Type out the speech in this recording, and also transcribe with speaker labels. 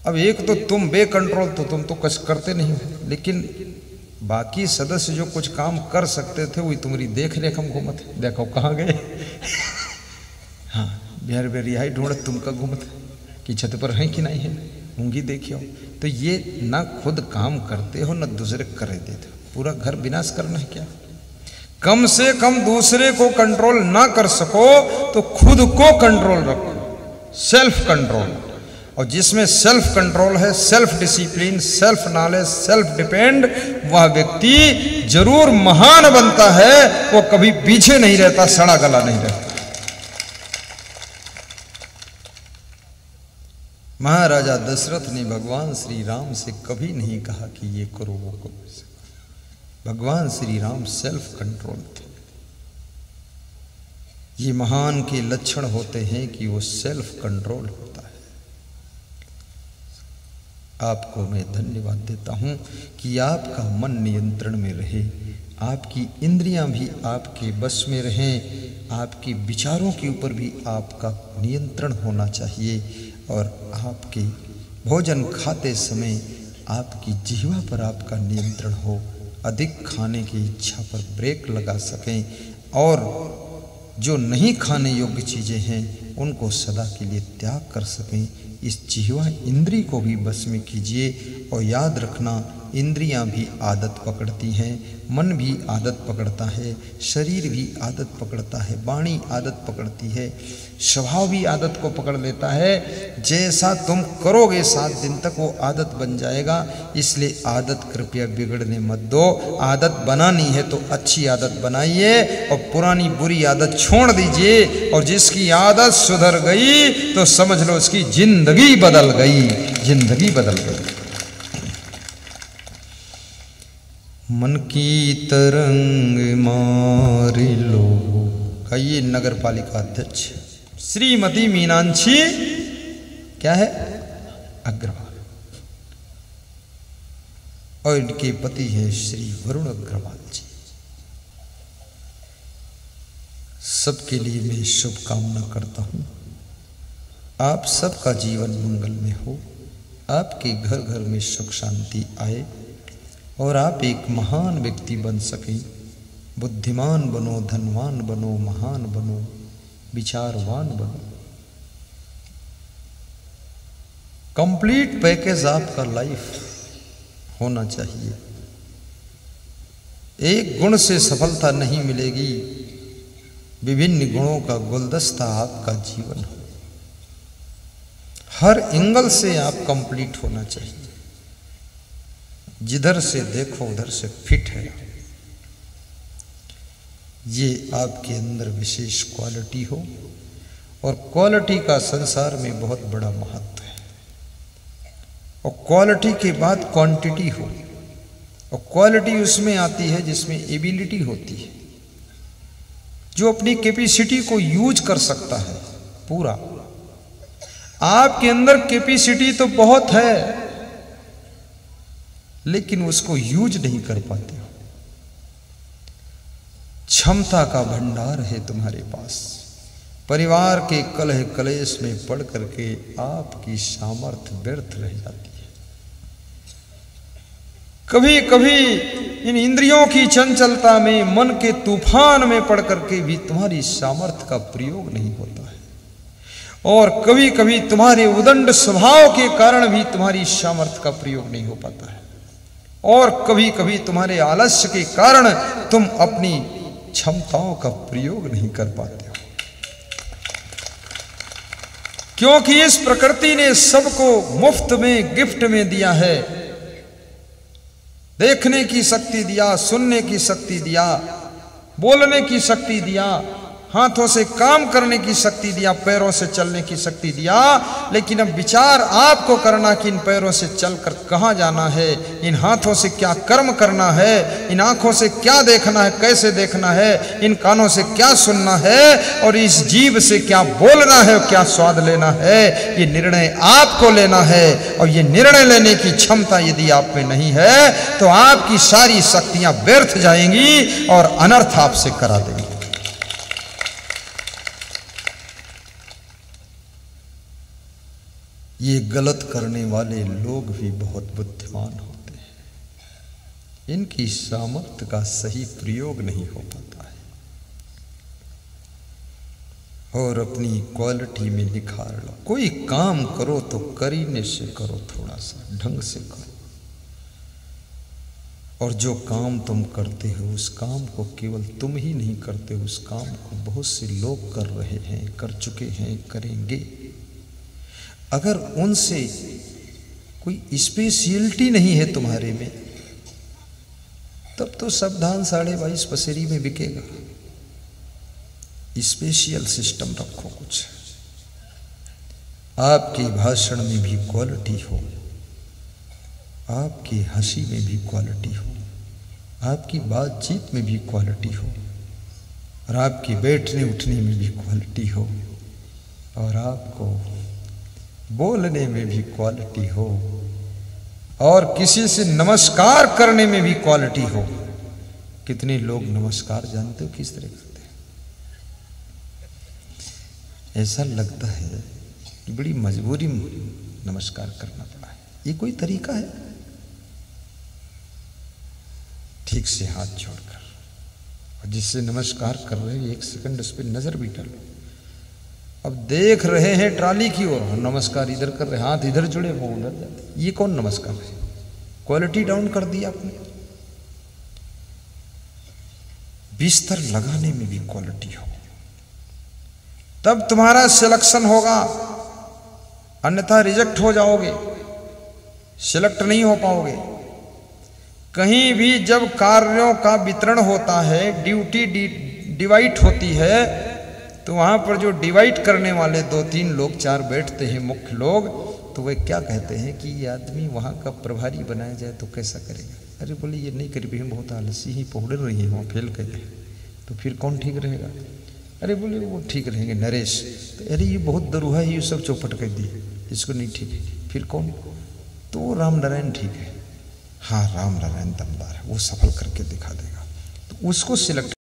Speaker 1: अब एक तो तुम बेकंट्रोल, तो तुम तो कुछ करते नहीं हो, लेकिन बाकी सदस्य जो कुछ काम कर सकते थे वही तुम्हारी देख रेख हम घूमत, देखो कहाँ गए। हाँ, बिहार बिहारी ढूंढत तुमका घूमत कि छत पर है कि नहीं है, ऊँगी देखियो। तो ये ना खुद काम करते हो ना दूसरे करे देते हो, पूरा घर विनाश करना है क्या। कम से कम दूसरे को कंट्रोल ना कर सको तो खुद को कंट्रोल रखो, सेल्फ कंट्रोल। और जिसमें सेल्फ कंट्रोल है, self discipline, self knowledge, self depend, वह व्यक्ति जरूर महान बनता है, वो कभी पीछे नहीं रहता, सड़ा गला नहीं रहता। महाराजा दशरथ ने भगवान श्री राम से कभी नहीं कहा कि ये करो वो करो। भगवान श्री राम सेल्फ कंट्रोल थे। ये महान के लक्षण होते हैं कि वो सेल्फ कंट्रोल होता है। आपको मैं धन्यवाद देता हूं कि आपका मन नियंत्रण में रहे, आपकी इंद्रियां भी आपके बस में रहें, आपके विचारों के ऊपर भी आपका नियंत्रण होना चाहिए, और आपके भोजन खाते समय आपकी जिह्वा पर आपका नियंत्रण हो, अधिक खाने की इच्छा पर ब्रेक लगा सकें, और जो नहीं खाने योग्य चीज़ें हैं उनको सदा के लिए त्याग कर सकें। इस जिह्वा इंद्री को भी बस में कीजिए, और याद रखना इंद्रियां भी आदत पकड़ती हैं, मन भी आदत पकड़ता है, शरीर भी आदत पकड़ता है, वाणी आदत पकड़ती है, स्वभाव भी आदत को पकड़ लेता है। जैसा तुम करोगे 7 दिन तक वो आदत बन जाएगा। इसलिए आदत कृपया बिगड़ने मत दो। आदत बनानी है तो अच्छी आदत बनाइए और पुरानी बुरी आदत छोड़ दीजिए। और जिसकी आदत सुधर गई तो समझ लो उसकी जिंदगी बदल गई, जिंदगी बदल गई। मन की तरंग मार लो, कहिए नगर पालिका अध्यक्ष श्रीमती मीनाक्षी क्या है अग्रवाल, और इनके पति हैं श्री वरुण अग्रवाल जी। सबके लिए मैं शुभकामना करता हूं, आप सबका जीवन मंगल में हो, आपके घर घर में सुख शांति आए, और आप एक महान व्यक्ति बन सकें। बुद्धिमान बनो, धनवान बनो, महान बनो, विचारवान बनो। कंप्लीट पैकेज आपका लाइफ होना चाहिए। एक गुण से सफलता नहीं मिलेगी, विभिन्न गुणों का गुलदस्ता आपका जीवन हो। हर एंगल से आप कंप्लीट होना चाहिए। जिधर से देखो उधर से फिट है। ये आपके अंदर विशेष क्वालिटी हो, और क्वालिटी का संसार में बहुत बड़ा महत्व है। और क्वालिटी के बाद क्वांटिटी हो, और क्वालिटी उसमें आती है जिसमें एबिलिटी होती है, जो अपनी कैपेसिटी को यूज कर सकता है पूरा। आपके अंदर कैपेसिटी तो बहुत है, लेकिन उसको यूज नहीं कर पाते हो। क्षमता का भंडार है तुम्हारे पास। परिवार के कलह कलेश में पड़ करके आपकी सामर्थ्य व्यर्थ रह जाती है। कभी कभी इन इंद्रियों की चंचलता में, मन के तूफान में पड़ करके भी तुम्हारी सामर्थ्य का प्रयोग नहीं होता है, और कभी कभी तुम्हारे उदंड स्वभाव के कारण भी तुम्हारी सामर्थ्य का प्रयोग नहीं हो पाता है, और कभी कभी तुम्हारे आलस्य के कारण तुम अपनी क्षमताओं का प्रयोग नहीं कर पाते हो। क्योंकि इस प्रकृति ने सबको मुफ्त में गिफ्ट में दिया है। देखने की शक्ति दिया, सुनने की शक्ति दिया, बोलने की शक्ति दिया, हाथों से काम करने की शक्ति दिया, पैरों से चलने की शक्ति दिया। लेकिन अब विचार आपको करना कि इन पैरों से चलकर कहाँ जाना है, इन हाथों से क्या कर्म करना है, इन आंखों से क्या देखना है, कैसे देखना है, इन कानों से क्या सुनना है, और इस जीभ से क्या बोलना है, क्या स्वाद लेना है। ये निर्णय आपको लेना है, और ये निर्णय लेने की क्षमता यदि आप में नहीं है तो आपकी सारी शक्तियां व्यर्थ जाएंगी और अनर्थ आपसे करा देंगी। ये गलत करने वाले लोग भी बहुत बुद्धिमान होते हैं, इनकी सामर्थ्य का सही प्रयोग नहीं हो पाता है। और अपनी क्वालिटी में निखार लो। कोई काम करो तो करीने से करो, थोड़ा सा ढंग से करो। और जो काम तुम करते हो उस काम को केवल तुम ही नहीं करते, उस काम को बहुत से लोग कर रहे हैं, कर चुके हैं, करेंगे। अगर उनसे कोई स्पेशलिटी नहीं है तुम्हारे में, तब तो सावधान 22.5 पसेरी में बिकेगा। स्पेशल सिस्टम रखो कुछ। आपके भाषण में भी क्वालिटी हो, आपकी हंसी में भी क्वालिटी हो, आपकी बातचीत में भी क्वालिटी हो, और आपके बैठने उठने में भी क्वालिटी हो, और आपको बोलने में भी क्वालिटी हो, और किसी से नमस्कार करने में भी क्वालिटी हो। कितने लोग नमस्कार जानते हो किस तरह करते हैं? ऐसा लगता है कि बड़ी मजबूरी नमस्कार करना पड़ा है। ये कोई तरीका है? ठीक से हाथ छोड़कर, और जिससे नमस्कार कर रहे हैं 1 सेकंड उस पर नजर भी डालो। अब देख रहे हैं ट्राली की ओर, नमस्कार इधर कर रहे, हाथ इधर जुड़े वो उधर जाते, ये कौन नमस्कार है? क्वालिटी डाउन कर दी आपने। बिस्तर लगाने में भी क्वालिटी हो, तब तुम्हारा सिलेक्शन होगा, अन्यथा रिजेक्ट हो जाओगे, सिलेक्ट नहीं हो पाओगे। कहीं भी जब कार्यों का वितरण होता है, ड्यूटी डिवाइड होती है, तो वहां पर जो डिवाइड करने वाले 2-3 लोग 4 बैठते हैं मुख्य लोग, तो वे क्या कहते हैं कि ये आदमी वहां का प्रभारी बनाया जाए तो कैसा करेगा? अरे बोले ये नहीं करी, हम बहुत आलसी ही पहुड़ रही हैं, वहाँ फेल कर जाए तो फिर कौन ठीक रहेगा? अरे बोले वो ठीक रहेंगे नरेश। तो अरे ये बहुत दरूहा है, ये सब चौपट कर दिए, इसको नहीं ठीक है, फिर कौन? तो राम नारायण ठीक है। हाँ राम नारायण दमदार है, वो सफल करके दिखा देगा, तो उसको सिलेक्ट